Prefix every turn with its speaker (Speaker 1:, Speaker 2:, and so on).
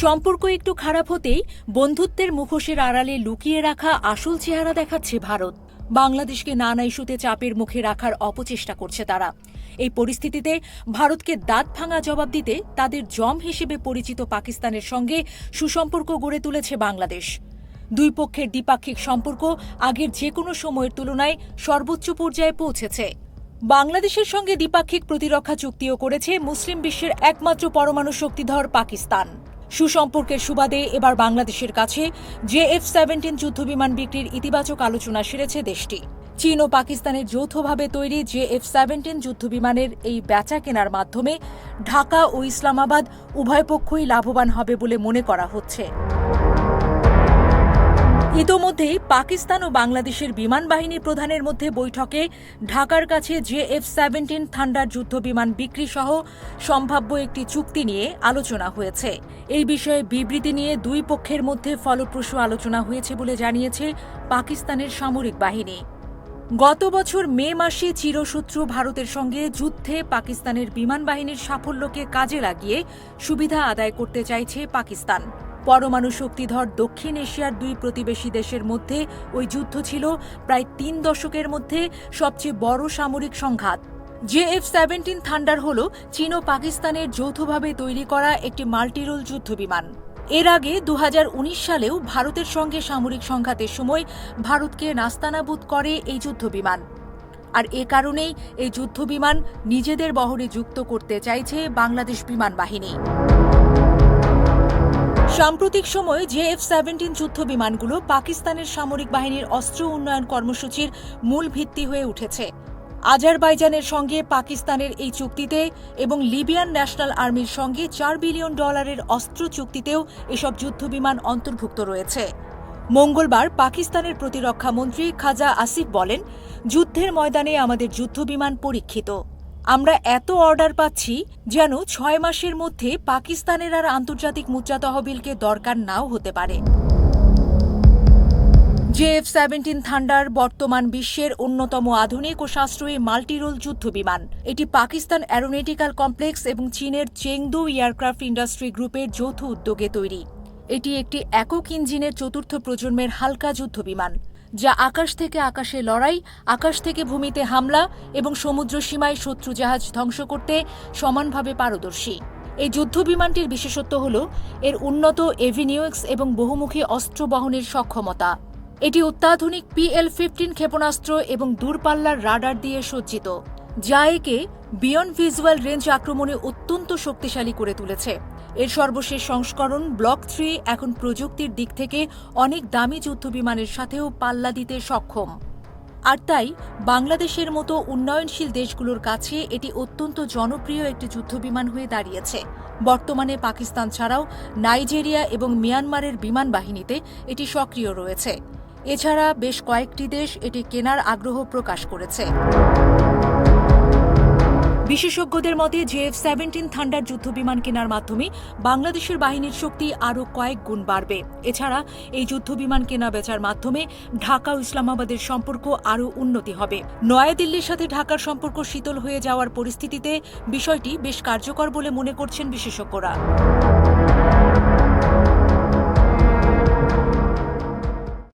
Speaker 1: সম্পর্ক একটু খারাপ হতেই বন্ধুত্বের মুখোশের আড়ালে লুকিয়ে রাখা আসল চেহারা দেখাচ্ছে ভারত। বাংলাদেশকে নানা ইস্যুতে চাপের মুখে রাখার অপচেষ্টা করছে তারা। এই পরিস্থিতিতে ভারতকে দাঁত ভাঙা জবাব দিতে তাদের জম হিসেবে পরিচিত পাকিস্তানের সঙ্গে সুসম্পর্ক গড়ে তুলেছে বাংলাদেশ। দুই পক্ষের দ্বিপাক্ষিক সম্পর্ক আগের যে কোনো সময়ের তুলনায় সর্বোচ্চ পর্যায়ে পৌঁছেছে। বাংলাদেশের সঙ্গে দ্বিপাক্ষিক প্রতিরক্ষা চুক্তিও করেছে মুসলিম বিশ্বের একমাত্র পরমাণু শক্তিধর পাকিস্তান। সুসম্পর্কের সুবাদে এবার বাংলাদেশের কাছে JF-17 যুদ্ধবিমান বিক্রির ইতিবাচক আলোচনা সেরেছে দেশটি। চীন ও পাকিস্তানের যৌথভাবে তৈরি JF-17 যুদ্ধবিমানের এই বেচা কেনার মাধ্যমে ঢাকা ও ইসলামাবাদ উভয় পক্ষই লাভবান হবে বলে মনে করা হচ্ছে। ইতোমধ্যেই পাকিস্তান ও বাংলাদেশের বিমান বাহিনী প্রধানের মধ্যে বৈঠকে ঢাকার কাছে JF-17 থান্ডার যুদ্ধবিমান বিক্রি সহ সম্ভাব্য একটি চুক্তি নিয়ে আলোচনা হয়েছে। এই বিষয়ে বিবৃতি নিয়ে দুই পক্ষের মধ্যে ফলপ্রসূ আলোচনা হয়েছে বলে জানিয়েছে পাকিস্তানের সামরিক বাহিনী। গত বছর মে মাসে চিরশত্রু ভারতের সঙ্গে যুদ্ধে পাকিস্তানের বিমান বাহিনীর সাফল্যকে কাজে লাগিয়ে সুবিধা আদায় করতে চাইছে পাকিস্তান। পরমাণু শক্তিধর দক্ষিণ এশিয়ার দুই প্রতিবেশী দেশের মধ্যে ওই যুদ্ধ ছিল প্রায় 3 দশকের মধ্যে সবচেয়ে বড় সামরিক সংঘাত। JF-17 থান্ডার হল চীন ও পাকিস্তানের যৌথভাবে তৈরি করা একটি মাল্টিরোল যুদ্ধবিমান। এর আগে 2019 সালেও ভারতের সঙ্গে সামরিক সংঘাতের সময় ভারতকে নাস্তানাবুদ করে এই যুদ্ধবিমান। আর এ কারণেই এই যুদ্ধবিমান নিজেদের বহরে যুক্ত করতে চাইছে বাংলাদেশ বিমান বাহিনী। সাম্প্রতিক সময়ে JF-17 যুদ্ধবিমানগুলো পাকিস্তানের সামরিক বাহিনীর অস্ত্র উন্নয়ন কর্মসূচির মূল ভিত্তি হয়ে উঠেছে। আজারবাইজানের সঙ্গে পাকিস্তানের এই চুক্তিতে এবং লিবিয়ান ন্যাশনাল আর্মির সঙ্গে $4 বিলিয়ন অস্ত্র চুক্তিতেও এসব যুদ্ধবিমান অন্তর্ভুক্ত রয়েছে। মঙ্গলবার পাকিস্তানের প্রতিরক্ষা মন্ত্রী খাজা আসিফ বলেন, যুদ্ধের ময়দানে আমাদের যুদ্ধবিমান পরীক্ষিত। আমরা এত অর্ডার পাচ্ছি যেন 6 মাসের মধ্যে পাকিস্তানের আর আন্তর্জাতিক মুদ্রা তহবিলকে দরকার নাও হতে পারে। JF-17 থান্ডার বর্তমান বিশ্বের অন্যতম আধুনিক ও সাশ্রয়ী মাল্টিরোল যুদ্ধবিমান। এটি পাকিস্তান অ্যারোনটিক্যাল কমপ্লেক্স এবং চীনের চেংদু এয়ারক্রাফট ইন্ডাস্ট্রি গ্রুপের যৌথ উদ্যোগে তৈরি। এটি একটি একক ইঞ্জিনের চতুর্থ প্রজন্মের হালকা যুদ্ধবিমান, যা আকাশ থেকে আকাশে লড়াই, আকাশ থেকে ভূমিতে হামলা এবং সমুদ্র সীমায় শত্রু জাহাজ ধ্বংস করতে সমানভাবে পারদর্শী। এই যুদ্ধবিমানটির বিশেষত্ব হল এর উন্নত এভিনিউক্স এবং বহুমুখী অস্ত্র বহনের সক্ষমতা। এটি অত্যাধুনিক PL-15 ক্ষেপণাস্ত্র এবং দূরপাল্লার রাডার দিয়ে সজ্জিত, যা একে বিয়ন্ড ভিজুয়াল রেঞ্জ আক্রমণে অত্যন্ত শক্তিশালী করে তুলেছে। এর সর্বশেষ সংস্করণ ব্লক 3 এখন প্রযুক্তির দিক থেকে অনেক দামি যুদ্ধবিমানের সাথেও পাল্লা দিতে সক্ষম। আর তাই বাংলাদেশের মতো উন্নয়নশীল দেশগুলোর কাছে এটি অত্যন্ত জনপ্রিয় একটি যুদ্ধবিমান হয়ে দাঁড়িয়েছে। বর্তমানে পাকিস্তান ছাড়াও নাইজেরিয়া এবং মিয়ানমারের বিমান বাহিনীতে এটি সক্রিয় রয়েছে। এছাড়া বেশ কয়েকটি দেশ এটি কেনার আগ্রহ প্রকাশ করেছে। বিশেষজ্ঞদের মতে JF-17 থান্ডার যুদ্ধবিমান কেনার মাধ্যমে বাংলাদেশের বাহিনীর শক্তি আরও কয়েক গুণ বাড়বে। এছাড়া এই যুদ্ধবিমান কেনা বেচার মাধ্যমে ঢাকা ও ইসলামাবাদের সম্পর্ক আরও উন্নতি হবে। নয়াদিল্লির সাথে ঢাকার সম্পর্ক শীতল হয়ে যাওয়ার পরিস্থিতিতে বিষয়টি বেশ কার্যকর বলে মনে করছেন বিশেষজ্ঞরা।